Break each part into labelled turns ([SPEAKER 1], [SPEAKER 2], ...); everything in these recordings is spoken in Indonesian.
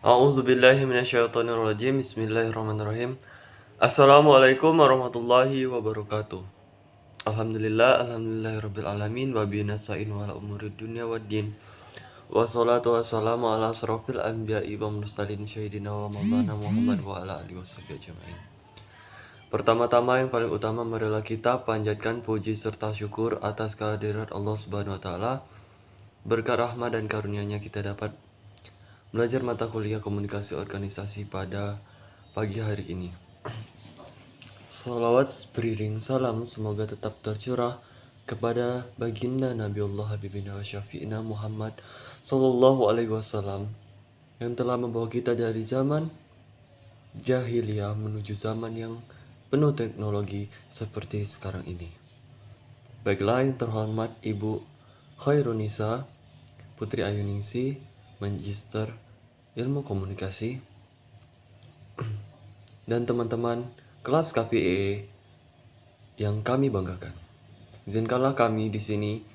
[SPEAKER 1] A'udzubillahi minasyaitonirrajim. Bismillahirrahmanirrahim. Assalamualaikum warahmatullahi wabarakatuh. Alhamdulillahirabbil alamin wa bihi nasta'in wa ala umurid dunya waddin. Wassalatu wassalamu ala asrofil anbiya'i wa mursalin syahidina wa maulana Muhammad wa ala alihi washabihi ajmain. Pertama-tama yang paling utama marilah kita panjatkan puji serta syukur atas kehadirat Allah Subhanahu wa taala. Berkat rahmat dan karunia-Nya kita dapat belajar mata kuliah komunikasi organisasi pada pagi hari ini. Salawat beriring salam semoga tetap tercurah kepada baginda Nabiullah Habibina wa Syafi'ina Muhammad Sallallahu Alaihi Wasallam yang telah membawa kita dari zaman jahiliyah menuju zaman yang penuh teknologi seperti sekarang ini. Baiklah yang terhormat Ibu Khairunisa Putri Ayuningsi, Magister Ilmu Komunikasi, dan teman-teman kelas KPE yang kami banggakan. Izinkanlah kami di sini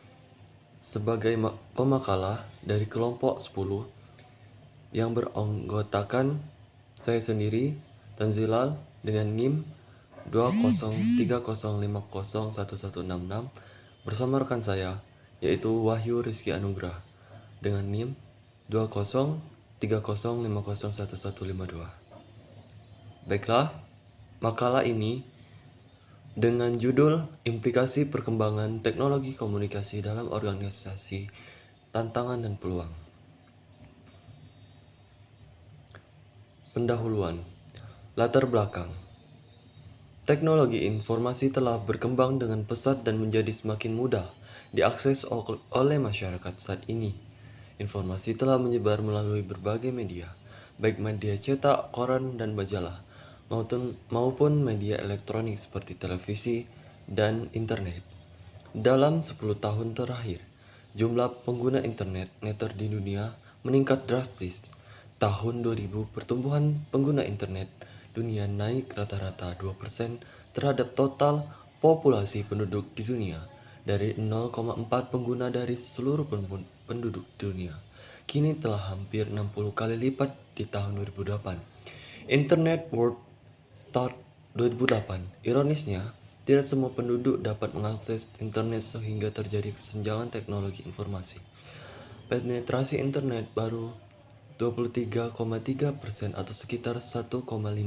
[SPEAKER 1] sebagai pemakalah dari kelompok 10 yang beranggotakan saya sendiri, Tanzilal, dengan NIM 20305011166 bersama rekan saya, yaitu Wahyu Rizky Anugrah, dengan NIM 20305011152. Baiklah, makalah ini dengan judul Implikasi Perkembangan Teknologi Komunikasi dalam Organisasi, Tantangan dan Peluang. Pendahuluan. Latar belakang. Teknologi informasi telah berkembang dengan pesat dan menjadi semakin mudah diakses oleh masyarakat saat ini. Informasi telah menyebar melalui berbagai media, baik media cetak, koran, dan majalah, maupun media elektronik seperti televisi dan internet. Dalam 10 tahun terakhir, jumlah pengguna internet netter di dunia meningkat drastis. Tahun 2000, pertumbuhan pengguna internet dunia naik rata-rata 2% terhadap total populasi penduduk di dunia, dari 0,4 pengguna dari seluruh penduduk dunia. Kini telah hampir 60 kali lipat di tahun 2008. Internet World Start 2008. Ironisnya, tidak semua penduduk dapat mengakses internet sehingga terjadi kesenjangan teknologi informasi. Penetrasi internet baru 23,3% atau sekitar 1,5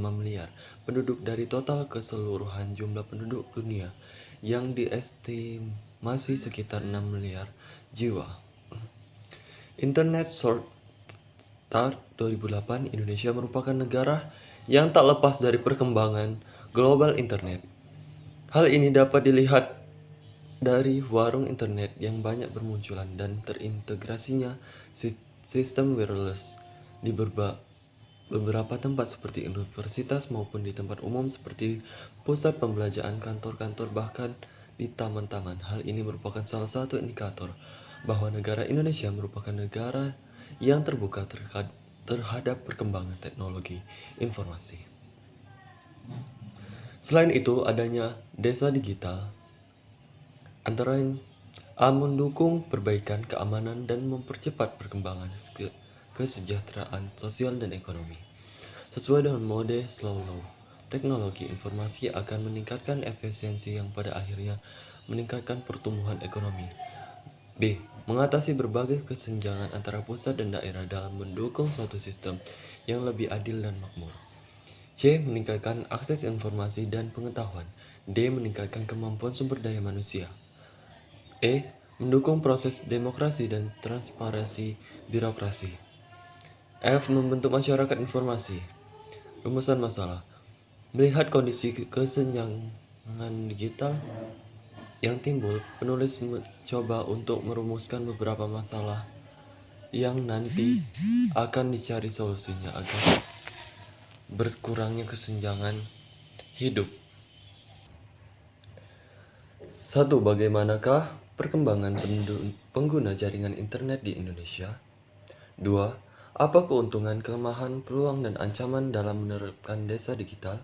[SPEAKER 1] miliar penduduk dari total keseluruhan jumlah penduduk dunia yang diestimasi sekitar 6 miliar jiwa. Internet Start 2008, Indonesia merupakan negara yang tak lepas dari perkembangan global internet. Hal ini dapat dilihat dari warung internet yang banyak bermunculan dan terintegrasinya sistem wireless di beberapa tempat seperti universitas maupun di tempat umum seperti pusat pembelajaran, kantor-kantor, bahkan di taman-taman. Hal ini merupakan salah satu indikator bahwa negara Indonesia merupakan negara yang terbuka terhadap perkembangan teknologi informasi. Selain itu, adanya desa digital antara lain mendukung perbaikan keamanan dan mempercepat perkembangan kesejahteraan sosial dan ekonomi. Sesuai dengan mode slow law, teknologi informasi akan meningkatkan efisiensi yang pada akhirnya meningkatkan pertumbuhan ekonomi. B. Mengatasi berbagai kesenjangan antara pusat dan daerah dalam mendukung suatu sistem yang lebih adil dan makmur. C. Meningkatkan akses informasi dan pengetahuan. D. Meningkatkan kemampuan sumber daya manusia. E. Mendukung proses demokrasi dan transparansi birokrasi. F. Membentuk masyarakat informasi. Rumusan masalah. Melihat kondisi kesenjangan digital yang timbul, penulis mencoba untuk merumuskan beberapa masalah yang nanti akan dicari solusinya agar berkurangnya kesenjangan hidup. 1. Bagaimanakah perkembangan pengguna jaringan internet di Indonesia? 2. Apa keuntungan, kelemahan, peluang, dan ancaman dalam menerapkan desa digital?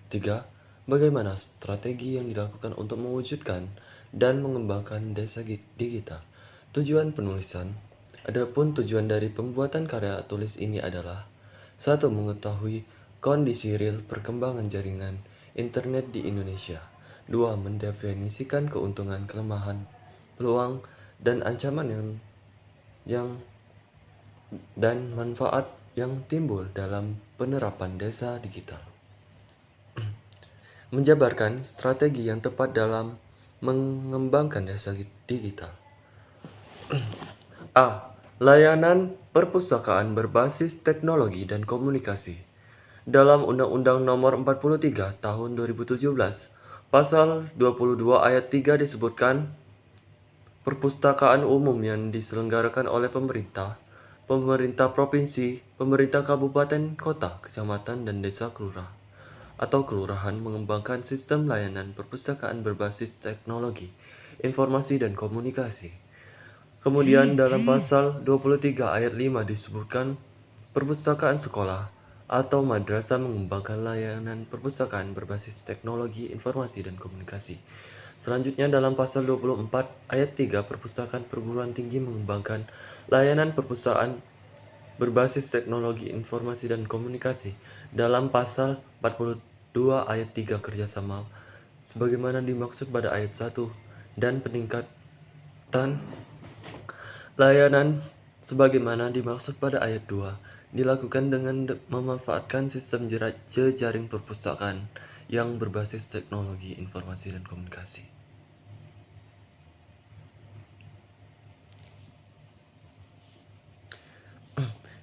[SPEAKER 1] 3. Bagaimana strategi yang dilakukan untuk mewujudkan dan mengembangkan desa digital? Tujuan penulisan. Adapun tujuan dari pembuatan karya tulis ini adalah 1. Mengetahui kondisi real perkembangan jaringan internet di Indonesia. 2. Mendefinisikan keuntungan, kelemahan, peluang, dan ancaman yang dan manfaat yang timbul dalam penerapan desa digital. Menjabarkan strategi yang tepat dalam mengembangkan desa digital. A. Layanan perpustakaan berbasis teknologi dan komunikasi. Dalam Undang-Undang Nomor 43 Tahun 2017, Pasal 22 Ayat 3 disebutkan, perpustakaan umum yang diselenggarakan oleh pemerintah, pemerintah provinsi, pemerintah kabupaten, kota, kecamatan, dan desa kelurahan mengembangkan sistem layanan perpustakaan berbasis teknologi, informasi, dan komunikasi. Kemudian dalam pasal 23 ayat 5 disebutkan perpustakaan sekolah atau madrasah mengembangkan layanan perpustakaan berbasis teknologi, informasi, dan komunikasi. Selanjutnya dalam pasal 24 ayat 3 perpustakaan perguruan tinggi mengembangkan layanan perpustakaan berbasis teknologi, informasi, dan komunikasi. Dalam pasal 42 ayat 3 kerjasama sebagaimana dimaksud pada ayat 1 dan peningkatan layanan sebagaimana dimaksud pada ayat 2 dilakukan dengan memanfaatkan sistem jejaring perpustakaan yang berbasis teknologi, informasi, dan komunikasi.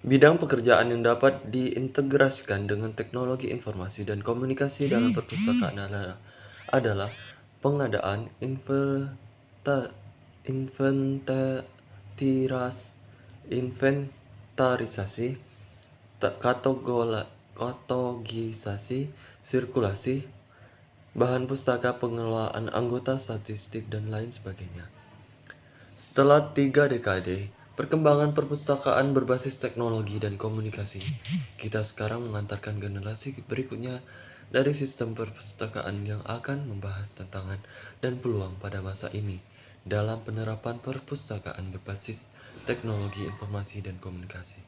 [SPEAKER 1] Bidang pekerjaan yang dapat diintegrasikan dengan teknologi informasi dan komunikasi dalam perpustakaan adalah pengadaan inventarisasi, kategorisasi, sirkulasi, bahan pustaka, pengelolaan anggota statistik, dan lain sebagainya. Setelah 3 dekade perkembangan perpustakaan berbasis teknologi dan komunikasi, kita sekarang mengantarkan generasi berikutnya dari sistem perpustakaan yang akan membahas tantangan dan peluang pada masa ini dalam penerapan perpustakaan berbasis teknologi informasi dan komunikasi.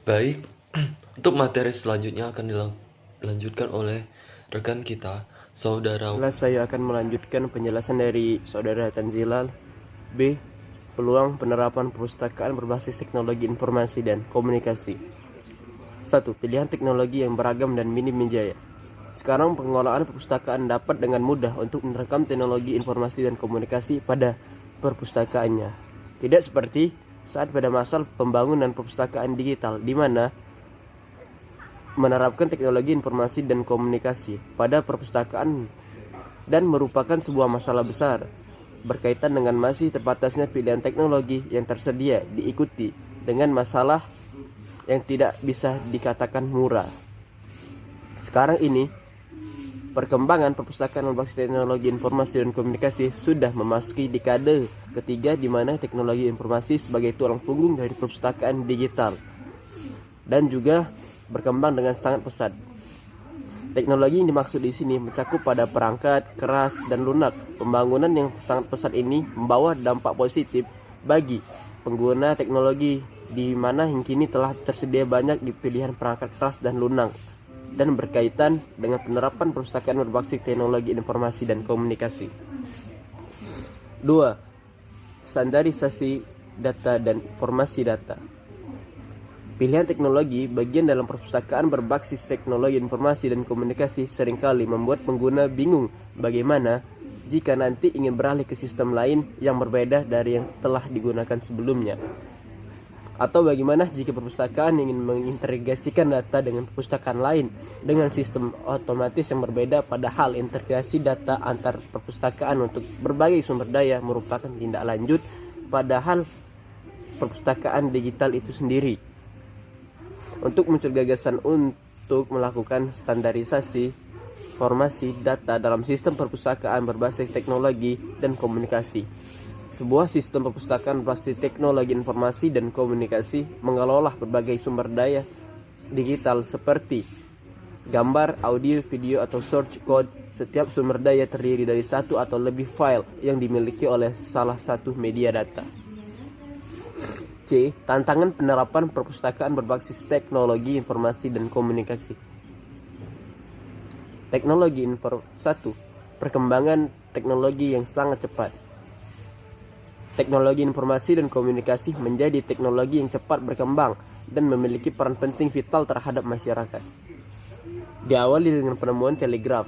[SPEAKER 1] Baik, untuk materi selanjutnya akan dilanjutkan oleh rekan kita, Saudara.
[SPEAKER 2] Saya akan melanjutkan penjelasan dari Saudara Tanzilal. B. Peluang penerapan perpustakaan berbasis teknologi informasi dan komunikasi. 1. Pilihan teknologi yang beragam dan minim menjaya. Sekarang pengelolaan perpustakaan dapat dengan mudah untuk merekam teknologi informasi dan komunikasi pada perpustakaannya. Tidak seperti saat pada masa pembangunan perpustakaan digital, di mana menerapkan teknologi informasi dan komunikasi pada perpustakaan dan merupakan sebuah masalah besar berkaitan dengan masih terbatasnya pilihan teknologi yang tersedia, diikuti dengan masalah yang tidak bisa dikatakan murah. Sekarang ini perkembangan perpustakaan berbasis teknologi informasi dan komunikasi sudah memasuki dekade ketiga, di mana teknologi informasi sebagai tulang punggung dari perpustakaan digital dan juga berkembang dengan sangat pesat. Teknologi yang dimaksud di sini mencakup pada perangkat, keras, dan lunak. Pembangunan yang sangat pesat ini membawa dampak positif bagi pengguna teknologi, di mana hingga kini telah tersedia banyak di pilihan perangkat keras dan lunak, dan berkaitan dengan penerapan perpustakaan berbasis teknologi informasi dan komunikasi. 2. Standarisasi data dan informasi data. Pilihan teknologi bagian dalam perpustakaan berbasis teknologi informasi dan komunikasi seringkali membuat pengguna bingung bagaimana jika nanti ingin beralih ke sistem lain yang berbeda dari yang telah digunakan sebelumnya. Atau bagaimana jika perpustakaan ingin mengintegrasikan data dengan perpustakaan lain dengan sistem otomatis yang berbeda, padahal integrasi data antar perpustakaan untuk berbagai sumber daya merupakan tindak lanjut padahal perpustakaan digital itu sendiri. Untuk muncul gagasan untuk melakukan standarisasi formasi data dalam sistem perpustakaan berbasis teknologi dan komunikasi. Sebuah sistem perpustakaan berbasis teknologi informasi dan komunikasi mengelola berbagai sumber daya digital seperti gambar, audio, video, atau source code. Setiap sumber daya terdiri dari satu atau lebih file yang dimiliki oleh salah satu media data. C. C. Tantangan penerapan perpustakaan berbasis teknologi informasi dan komunikasi. Teknologi 1. Perkembangan teknologi yang sangat cepat. Teknologi informasi dan komunikasi menjadi teknologi yang cepat berkembang dan memiliki peran penting vital terhadap masyarakat. Diawali dengan penemuan telegraf,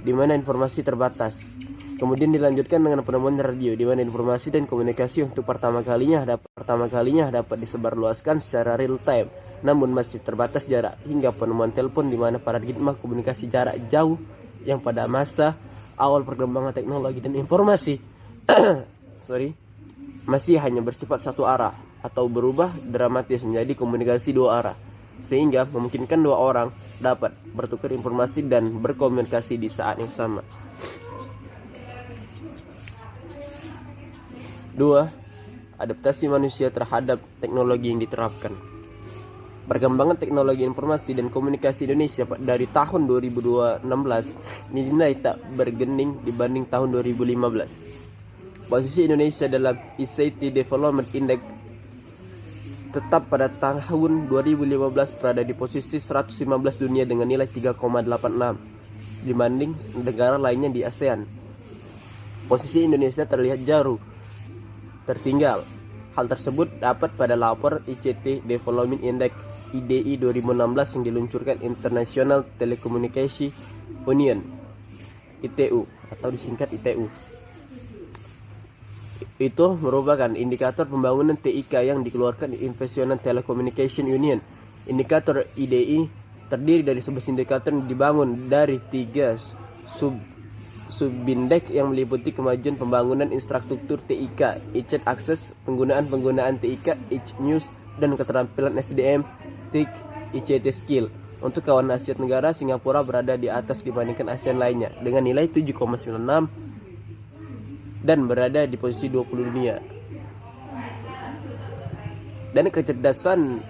[SPEAKER 2] di mana informasi terbatas. Kemudian dilanjutkan dengan penemuan radio, di mana informasi dan komunikasi untuk pertama kalinya dapat disebarluaskan secara real time, namun masih terbatas jarak, hingga penemuan telepon, di mana paradigma komunikasi jarak jauh yang pada masa awal perkembangan teknologi dan informasi masih hanya bersifat satu arah atau berubah dramatis menjadi komunikasi dua arah, sehingga memungkinkan dua orang dapat bertukar informasi dan berkomunikasi di saat yang sama. 2. Adaptasi manusia terhadap teknologi yang diterapkan. Perkembangan teknologi informasi dan komunikasi Indonesia dari tahun 2016 dinilai tak bergeming dibanding tahun 2015. Posisi Indonesia dalam ICT Development Index tetap pada tahun 2015 berada di posisi 115 dunia dengan nilai 3,86 dibanding negara lainnya di ASEAN. Posisi Indonesia terlihat jauh tertinggal. Hal tersebut dapat pada lapor ICT Development Index IDI 2016 yang diluncurkan International Telecommunication Union ITU atau disingkat ITU. Itu merupakan indikator pembangunan TIK yang dikeluarkan International Telecommunication Union. Indikator IDI terdiri dari 11 indikator yang dibangun dari 3 subbindeks yang meliputi kemajuan pembangunan infrastruktur TIK, ICT akses, penggunaan TIK, ICT news, dan keterampilan SDM, TIK, ICT skill. Untuk kawanan Asia Tenggara, Singapura berada di atas dibandingkan ASEAN lainnya dengan nilai 7,96 dan berada di posisi 20 dunia. Dan kecerdasan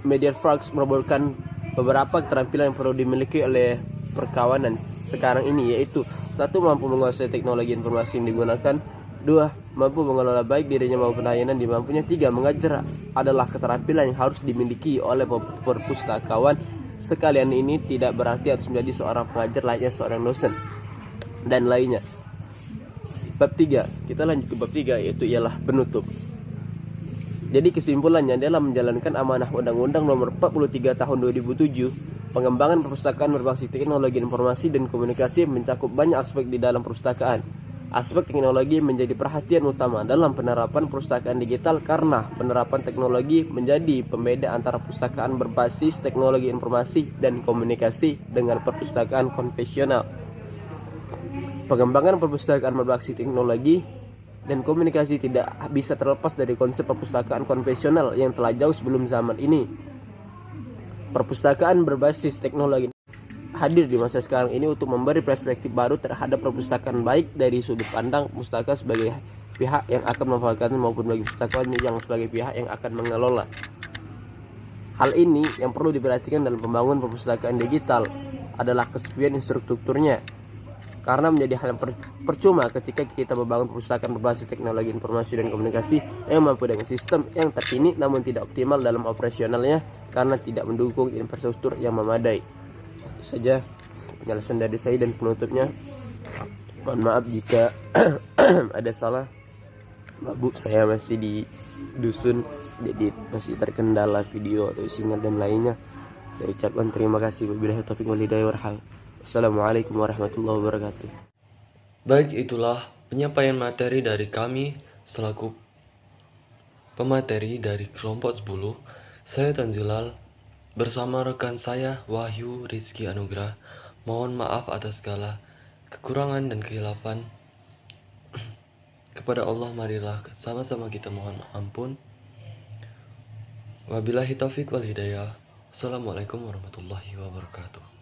[SPEAKER 2] media Fox merupakan beberapa keterampilan yang perlu dimiliki oleh perkawanan sekarang ini, yaitu 1. Mampu menguasai teknologi informasi yang digunakan. 2. Mampu mengelola baik dirinya maupun layanan dimampunya. 3. Mengajar adalah keterampilan yang harus dimiliki oleh perpustakawan. Sekalian ini tidak berarti harus menjadi seorang pengajar layaknya seorang dosen dan lainnya. Bab 3. Kita lanjut ke bab 3, yaitu ialah penutup. Jadi kesimpulannya adalah menjalankan amanah Undang-Undang Nomor 43 Tahun 2007. Pengembangan perpustakaan berbasis teknologi informasi dan komunikasi mencakup banyak aspek di dalam perpustakaan. Aspek teknologi menjadi perhatian utama dalam penerapan perpustakaan digital karena penerapan teknologi menjadi pembeda antara perpustakaan berbasis teknologi informasi dan komunikasi dengan perpustakaan konvensional. Pengembangan perpustakaan berbasis teknologi dan komunikasi tidak bisa terlepas dari konsep perpustakaan konvensional yang telah jauh sebelum zaman ini. Perpustakaan berbasis teknologi hadir di masa sekarang ini untuk memberi perspektif baru terhadap perpustakaan, baik dari sudut pandang pustaka sebagai pihak yang akan memanfaatkan maupun bagi pustakawan yang sebagai pihak yang akan mengelola. Hal ini yang perlu diperhatikan dalam pembangunan perpustakaan digital adalah kesepian infrastrukturnya, karena menjadi hal yang percuma ketika kita membangun perpustakaan berbasis teknologi informasi dan komunikasi yang mampu dengan sistem yang terkini namun tidak optimal dalam operasionalnya karena tidak mendukung infrastruktur yang memadai. Itu saja penjelasan dari saya dan penutupnya. Mohon maaf jika ada salah. Bu, saya masih di dusun, jadi masih terkendala video atau sinyal dan lainnya. Saya ucapkan terima kasih. Wabillahi taufiq wal hidayah. Assalamualaikum warahmatullahi wabarakatuh.
[SPEAKER 1] Baik, itulah penyampaian materi dari kami selaku pemateri dari kelompok 10. Saya Tanzilal bersama rekan saya Wahyu Rizky Anugrah. Mohon maaf atas segala kekurangan dan kehilafan. Kepada Allah marilah sama-sama kita mohon ampun. Wabillahi taufiq wal hidayah. Assalamualaikum warahmatullahi wabarakatuh.